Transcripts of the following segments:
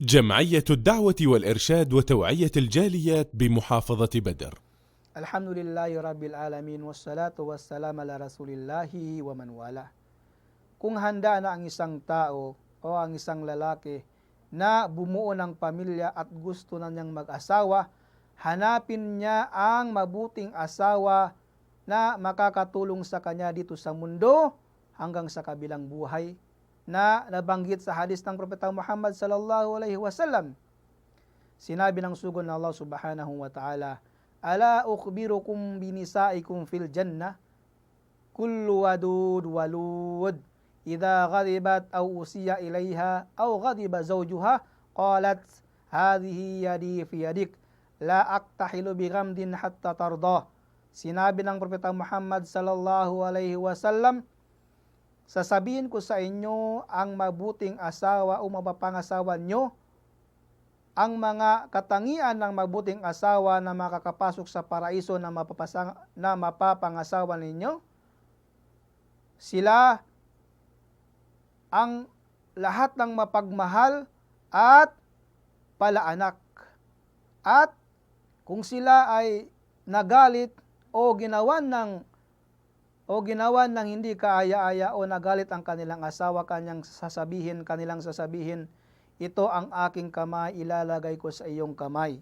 جمعية الدعوة والإرشاد وتوعية الجاليات بمحافظة بدر. Alhamdulillahi Rabbil Alamin, wassalatu wassalam ala Rasulillahi wa man wala. Kung handa na ang isang tao o ang isang lalaki na bumuo ng pamilya at gusto na niyang mag-asawa, hanapin niya ang mabuting asawa na makakatulong sa kanya dito sa mundo hanggang sa kabilang buhay, na nabanggit sa hadis ng Propeta Muhammad sallallahu alaihi wasallam. Sinabi ng sugod na Allah subhanahu wa ta'ala, ala ukhbirukum binisaikum fil jannah, kullu wadud walud, idha ghadibat aw usiya ilayha aw ghadiba zawjuha, qalat hadhihi yadi fi yadik, la aktahilu bi ghamdin hatta tardah. Sinabi ng Propeta Muhammad sallallahu alaihi wasallam, sasabihin ko sa inyo ang mabuting asawa o mapapangasawa nyo, ang mga katangian ng mabuting asawa na makakapasok sa paraiso na mapapangasawa ninyo, sila ang lahat ng mapagmahal at palaanak. At kung sila ay nagalit o ginawan ng hindi kaaya-aya o nagalit ang kanilang asawa, kanilang sasabihin, ito ang aking kamay, ilalagay ko sa iyong kamay.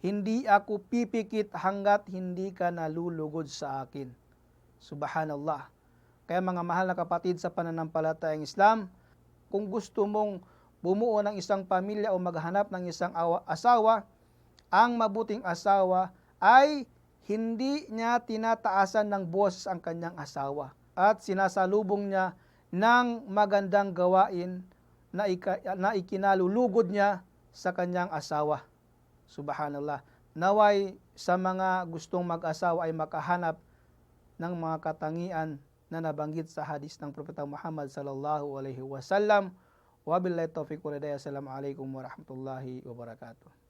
Hindi ako pipikit hanggat hindi ka nalulugod sa akin. Subhanallah. Kaya mga mahal na kapatid sa pananampalatayang Islam, kung gusto mong bumuo ng isang pamilya o maghanap ng isang asawa, ang mabuting asawa ay hindi niya tinataasan ng boses ang kanyang asawa at sinasalubong niya ng magandang gawain na ikinalulugod niya sa kanyang asawa. Subhanallah. Naway sa mga gustong mag-asawa ay makahanap ng mga katangian na nabanggit sa hadis ng Propeta Muhammad sallallahu alaihi wasallam. Wabillahi taufiq wal hidayah. Assalamualaikum warahmatullahi wabarakatuh.